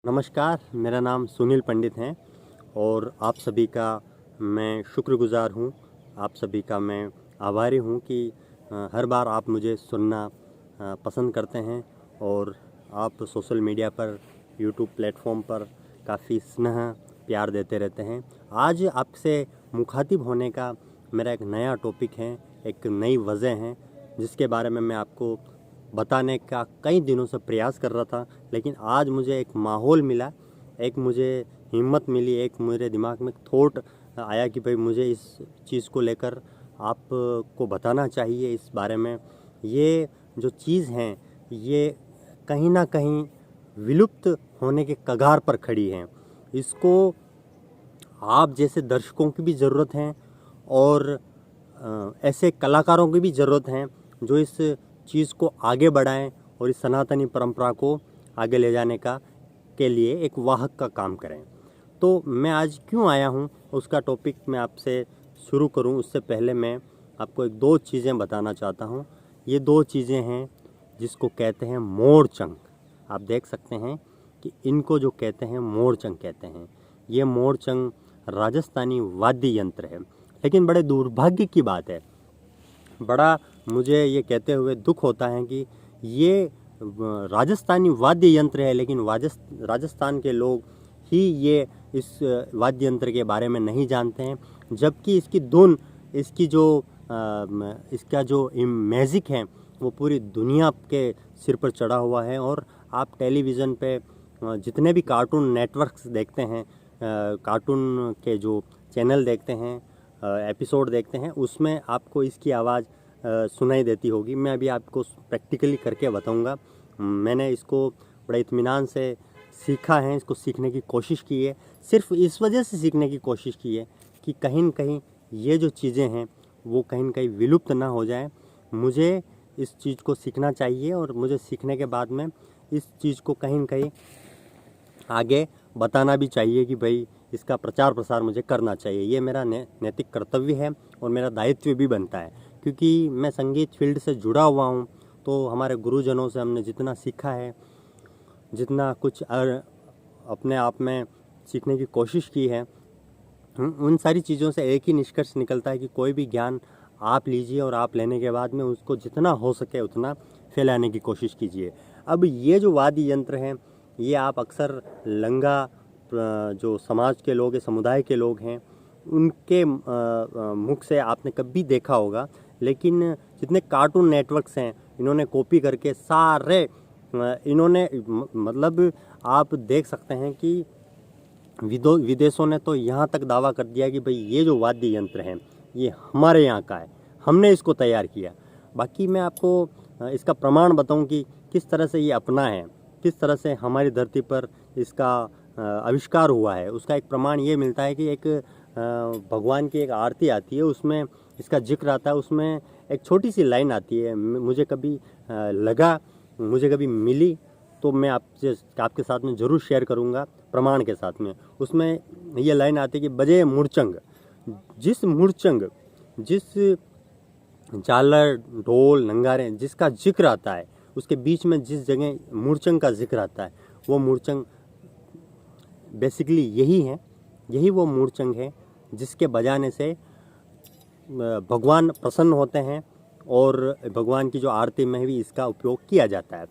नमस्कार, मेरा नाम सुनील पंडित है और आप सभी का मैं शुक्रगुज़ार हूँ। आप सभी का मैं आभारी हूँ कि हर बार आप मुझे सुनना पसंद करते हैं और आप सोशल मीडिया पर, यूट्यूब प्लेटफॉर्म पर काफ़ी स्नेह प्यार देते रहते हैं। आज आपसे मुखातिब होने का मेरा एक नया टॉपिक है, एक नई वजह है जिसके बारे में मैं आपको बताने का कई दिनों से प्रयास कर रहा था, लेकिन आज मुझे एक माहौल मिला, एक मुझे हिम्मत मिली, एक मेरे दिमाग में थॉट आया कि भाई मुझे इस चीज़ को लेकर आपको बताना चाहिए इस बारे में। ये जो चीज़ हैं ये कहीं ना कहीं विलुप्त होने के कगार पर खड़ी हैं। इसको आप जैसे दर्शकों की भी ज़रूरत है और ऐसे कलाकारों की भी ज़रूरत है जो इस चीज़ को आगे बढ़ाएं और इस सनातनी परंपरा को आगे ले जाने का के लिए एक वाहक का काम करें। तो मैं आज क्यों आया हूँ उसका टॉपिक मैं आपसे शुरू करूँ उससे पहले मैं आपको एक दो चीज़ें बताना चाहता हूँ। ये दो चीज़ें हैं जिसको कहते हैं मोरचंग। आप देख सकते हैं कि इनको जो कहते हैं मोरचंग कहते हैं। ये मोरचंग राजस्थानी वाद्य यंत्र है, लेकिन बड़े दुर्भाग्य की बात है, बड़ा मुझे ये कहते हुए दुख होता है कि ये राजस्थानी वाद्य यंत्र है, लेकिन राजस्थान के लोग ही ये इस वाद्य यंत्र के बारे में नहीं जानते हैं, जबकि इसकी धुन, इसकी जो इसका जो मैजिक है वो पूरी दुनिया के सिर पर चढ़ा हुआ है। और आप टेलीविज़न पे जितने भी कार्टून नेटवर्क्स देखते हैं, कार्टून के जो चैनल देखते हैं, एपिसोड देखते हैं, उसमें आपको इसकी आवाज़ सुनाई देती होगी। मैं अभी आपको प्रैक्टिकली करके बताऊंगा। मैंने इसको बड़े इत्मीनान से सीखा है, इसको सीखने की कोशिश की है, सिर्फ इस वजह से सीखने की कोशिश की है कि कहीं न कहीं ये जो चीज़ें हैं वो कहीं न कहीं विलुप्त ना हो जाए। मुझे इस चीज़ को सीखना चाहिए और मुझे सीखने के बाद में इस चीज़ को कहीं न कहीं आगे बताना भी चाहिए कि भाई इसका प्रचार प्रसार मुझे करना चाहिए। ये मेरा नैतिक कर्तव्य है और मेरा दायित्व भी बनता है, क्योंकि मैं संगीत फील्ड से जुड़ा हुआ हूँ। तो हमारे गुरुजनों से हमने जितना सीखा है, जितना कुछ अपने आप में सीखने की कोशिश की है, उन सारी चीज़ों से एक ही निष्कर्ष निकलता है कि कोई भी ज्ञान आप लीजिए और आप लेने के बाद में उसको जितना हो सके उतना फैलाने की कोशिश कीजिए। अब ये जो वाद्य यंत्र हैं ये आप अक्सर लंगा जो समाज के लोग हैं, समुदाय के लोग हैं, उनके मुख से आपने कभी देखा होगा, लेकिन जितने कार्टून नेटवर्क्स हैं इन्होंने कॉपी करके सारे इन्होंने मतलब आप देख सकते हैं कि विदेशों ने तो यहाँ तक दावा कर दिया कि भाई ये जो वाद्य यंत्र हैं ये हमारे यहाँ का है, हमने इसको तैयार किया। बाकी मैं आपको इसका प्रमाण बताऊं कि किस तरह से ये अपना है, किस तरह से हमारी धरती पर इसका आविष्कार हुआ है। उसका एक प्रमाण ये मिलता है कि एक भगवान की एक आरती आती है, उसमें इसका जिक्र आता है, उसमें एक छोटी सी लाइन आती है। मुझे कभी लगा, मुझे कभी मिली तो मैं आपके साथ में ज़रूर शेयर करूंगा प्रमाण के साथ में। उसमें ये लाइन आती है कि बजे मुरचंग, जिस झालर, ढोल, नंगारे जिसका जिक्र आता है, उसके बीच में जिस जगह मुरचंग का जिक्र आता है, वो मुरचंग बेसिकली यही वो मुरचंग है जिसके बजाने से भगवान प्रसन्न होते हैं और भगवान की जो आरती में भी इसका उपयोग किया जाता है।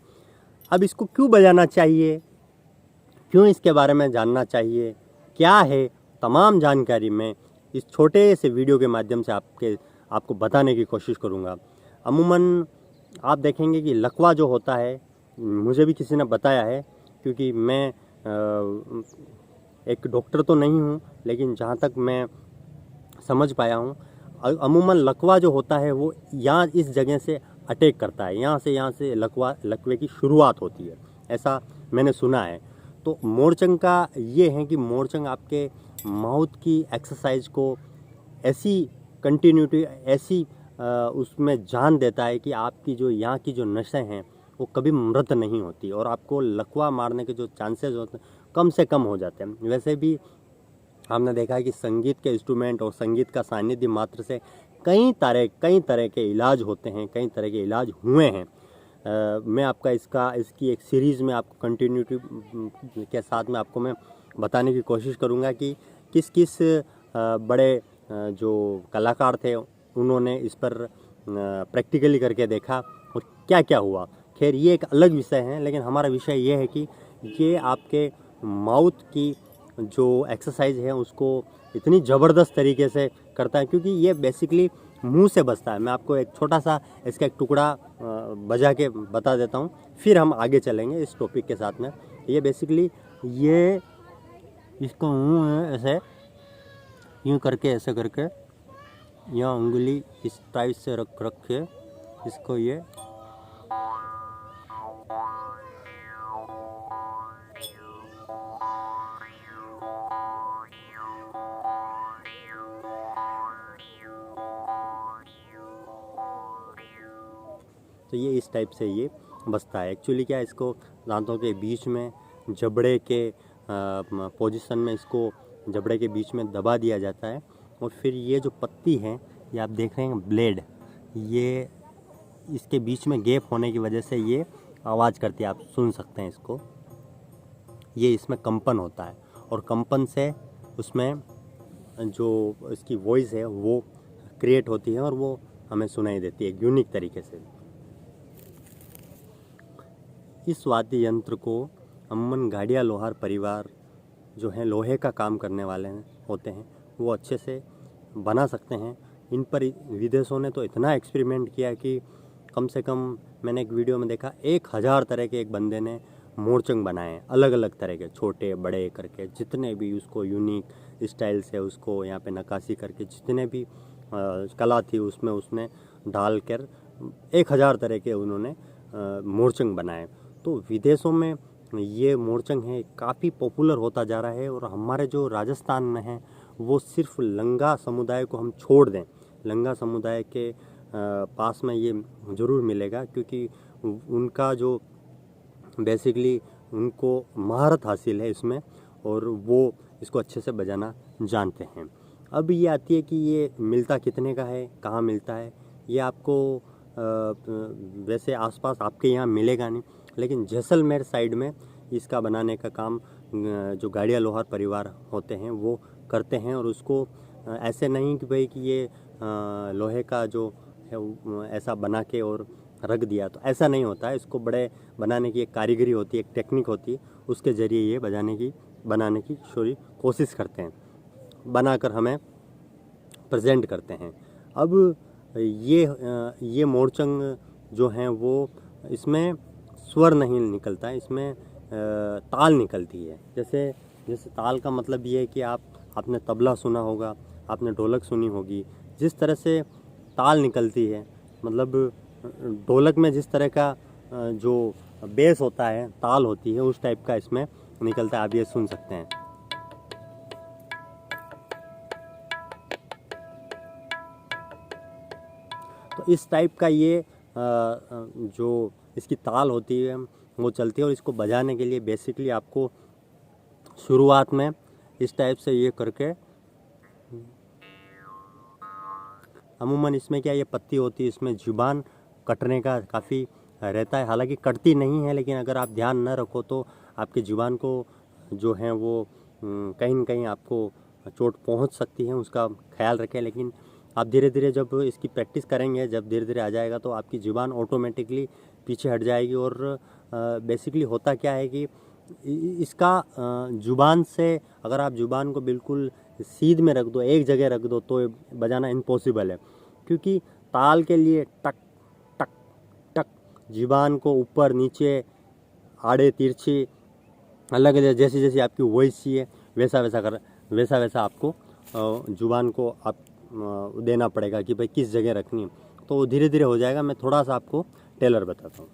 अब इसको क्यों बजाना चाहिए, क्यों इसके बारे में जानना चाहिए, क्या है, तमाम जानकारी मैं इस छोटे से वीडियो के माध्यम से आपको बताने की कोशिश करूँगा। अमूमन आप देखेंगे कि लकवा जो होता है, मुझे भी किसी ने बताया है, क्योंकि मैं एक डॉक्टर तो नहीं हूँ, लेकिन जहाँ तक मैं समझ पाया हूँ, अमूमन लकवा जो होता है वो यहाँ इस जगह से अटैक करता है, यहाँ से लकवे की शुरुआत होती है, ऐसा मैंने सुना है। तो मोरचंग का ये है कि मोरचंग आपके माउथ की एक्सरसाइज को ऐसी कंटिन्यूटी, ऐसी उसमें जान देता है कि आपकी जो यहाँ की जो नसें हैं वो कभी मृत नहीं होती और आपको लकवा मारने के जो चांसेस होते हैं कम से कम हो जाते हैं। वैसे भी हमने देखा है कि संगीत के इंस्ट्रूमेंट और संगीत का सानिध्य मात्र से कई तरह के इलाज होते हैं, कई तरह के इलाज हुए हैं। मैं आपका इसकी एक सीरीज़ में आपको कंटिन्यूटी के साथ में आपको मैं बताने की कोशिश करूँगा कि किस किस बड़े जो कलाकार थे उन्होंने इस पर प्रैक्टिकली करके देखा और क्या क्या हुआ। खैर ये एक अलग विषय है, लेकिन हमारा विषय ये है कि ये आपके माउथ की जो एक्सरसाइज है उसको इतनी ज़बरदस्त तरीके से करता है, क्योंकि ये बेसिकली मुंह से बजता है। मैं आपको एक छोटा सा इसका एक टुकड़ा बजा के बता देता हूँ, फिर हम आगे चलेंगे इस टॉपिक के साथ में। ये बेसिकली ये इसका मुंह है, ऐसे यूँ करके ऐसे करके यहाँ उंगली इस टाइप से रख के इसको ये तो ये इस टाइप से ये बसता है। एक्चुअली क्या है, इसको दांतों के बीच में जबड़े के पोजीशन में इसको जबड़े के बीच में दबा दिया जाता है, और फिर ये जो पत्ती है ये आप देख रहे हैं ब्लेड, ये इसके बीच में गैप होने की वजह से ये आवाज़ करती है, आप सुन सकते हैं इसको। ये इसमें कंपन होता है और कंपन से उसमें जो इसकी वॉइस है वो क्रिएट होती है और वो हमें सुनाई देती है यूनिक तरीके से। इस वाद्य यंत्र को अम्मन गाड़िया लोहार परिवार जो हैं लोहे का काम करने वाले होते हैं वो अच्छे से बना सकते हैं। इन पर विदेशों ने तो इतना एक्सपेरिमेंट किया कि कम से कम मैंने एक वीडियो में देखा 1000 तरह के एक बंदे ने मोरचंग बनाए, अलग अलग तरह के, छोटे बड़े करके, जितने भी उसको यूनिक स्टाइल से उसको यहाँ पे नक्काशी करके जितने भी कला थी उसमें उसने डाल कर 1000 तरह के उन्होंने मोरचंग बनाए। तो विदेशों में ये मोरचंग है काफ़ी पॉपुलर होता जा रहा है, और हमारे जो राजस्थान में है वो सिर्फ लंगा समुदाय को हम छोड़ दें, लंगा समुदाय के पास में ये ज़रूर मिलेगा, क्योंकि उनका जो बेसिकली उनको महारत हासिल है इसमें और वो इसको अच्छे से बजाना जानते हैं। अब ये आती है कि ये मिलता कितने का है, कहाँ मिलता है, ये आपको वैसे आसपास आपके यहाँ मिलेगा नहीं, लेकिन जैसलमेर साइड में इसका बनाने का काम जो गाड़िया लोहार परिवार होते हैं वो करते हैं। और उसको ऐसे नहीं कि भाई कि ये लोहे का जो है ऐसा बना के और रख दिया, तो ऐसा नहीं होता है। इसको बड़े बनाने की एक कारीगरी होती है, एक टेक्निक होती है, उसके ज़रिए ये बनाने की कोशिश करते हैं, बनाकर हमें प्रेजेंट करते हैं। अब ये मोरचंग जो हैं वो इसमें स्वर नहीं निकलता है, इसमें ताल निकलती है। जैसे ताल का मतलब ये है कि आपने तबला सुना होगा, आपने ढोलक सुनी होगी, जिस तरह से ताल निकलती है, मतलब ढोलक में जिस तरह का जो बेस होता है, ताल होती है, उस टाइप का इसमें निकलता है। आप ये सुन सकते हैं। तो इस टाइप का ये जो इसकी ताल होती है वो चलती है, और इसको बजाने के लिए बेसिकली आपको शुरुआत में इस टाइप से ये करके, अमूमन इसमें क्या ये पत्ती होती है, इसमें जुबान कटने का काफ़ी रहता है, हालांकि कटती नहीं है, लेकिन अगर आप ध्यान न रखो तो आपकी जुबान को जो है वो कहीं न कहीं आपको चोट पहुंच सकती है, उसका ख्याल रखें। लेकिन आप धीरे धीरे जब इसकी प्रैक्टिस करेंगे, जब धीरे धीरे आ जाएगा तो आपकी जुबान ऑटोमेटिकली पीछे हट जाएगी। और बेसिकली होता क्या है कि इसका जुबान से, अगर आप जुबान को बिल्कुल सीध में रख दो, एक जगह रख दो, तो बजाना इम्पॉसिबल है, क्योंकि ताल के लिए टक टक टक जुबान को ऊपर नीचे, आड़े तिरछी, अलग अलग, जैसी जैसी आपकी वॉइस चाहिए वैसा वैसा आपको जुबान को आप देना पड़ेगा कि भाई किस जगह रखनी है। तो धीरे धीरे हो जाएगा। मैं थोड़ा सा आपको टेलर बताता हूँ।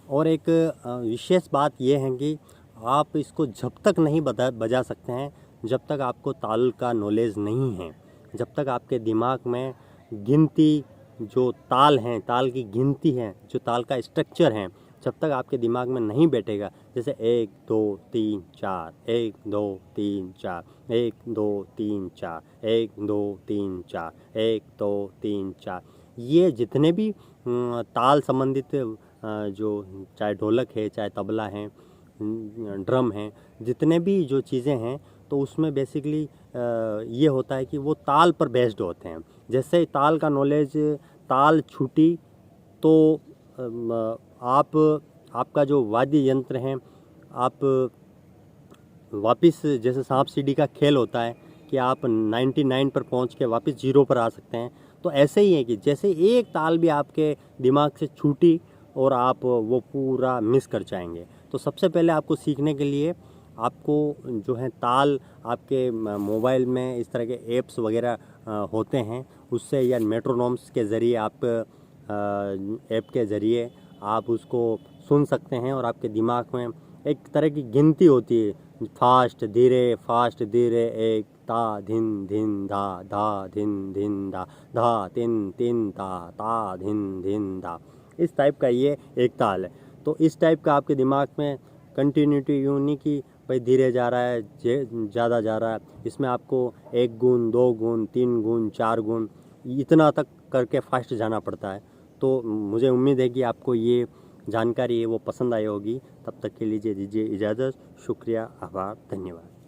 और एक विशेष बात ये है कि आप इसको जब तक नहीं बजा सकते हैं जब तक आपको ताल का नॉलेज नहीं है, जब तक आपके दिमाग में गिनती जो ताल हैं, ताल की गिनती है, जो ताल का स्ट्रक्चर है, जब तक आपके दिमाग में नहीं बैठेगा, जैसे 1 2 3 4 1 2 3 4 1 2 3 4 1 2 3 4 1 2 3 4, ये जितने भी ताल संबंधित जो चाहे ढोलक है, चाहे तबला है, ड्रम है, जितने भी जो चीज़ें हैं, तो उसमें बेसिकली ये होता है कि वो ताल पर बेस्ड होते हैं। जैसे ही ताल का नॉलेज, ताल छूटी तो आपका जो वाद्य यंत्र है, आप वापस, जैसे सांप सीढ़ी का खेल होता है कि आप 99 पर पहुंच के वापस 0 पर आ सकते हैं, तो ऐसे ही है कि जैसे एक ताल भी आपके दिमाग से छूटी और आप वो पूरा मिस कर जाएंगे। तो सबसे पहले आपको सीखने के लिए आपको जो है ताल, आपके मोबाइल में इस तरह के ऐप्स वगैरह होते हैं, उससे या मेट्रोनॉम्स के ज़रिए आप ऐप के ज़रिए आप उसको सुन सकते हैं और आपके दिमाग में एक तरह की गिनती होती है, फास्ट धीरे, एक ता धिन धिन धा धा धिन धिन धा धा तिन तिन ता धिन धिन धा, इस टाइप का ये एक ताल है। तो इस टाइप का आपके दिमाग में कंटिन्यूटी यूँ नहीं कि भाई धीरे जा रहा है, ज़्यादा जा रहा है, इसमें आपको 1 गुण 2 गुण 3 गुण 4 गुण इतना तक करके फास्ट जाना पड़ता है। तो मुझे उम्मीद है कि आपको ये जानकारी है वो पसंद आई होगी। तब तक के लिए दीजिए इजाज़त। शुक्रिया, आभार, धन्यवाद।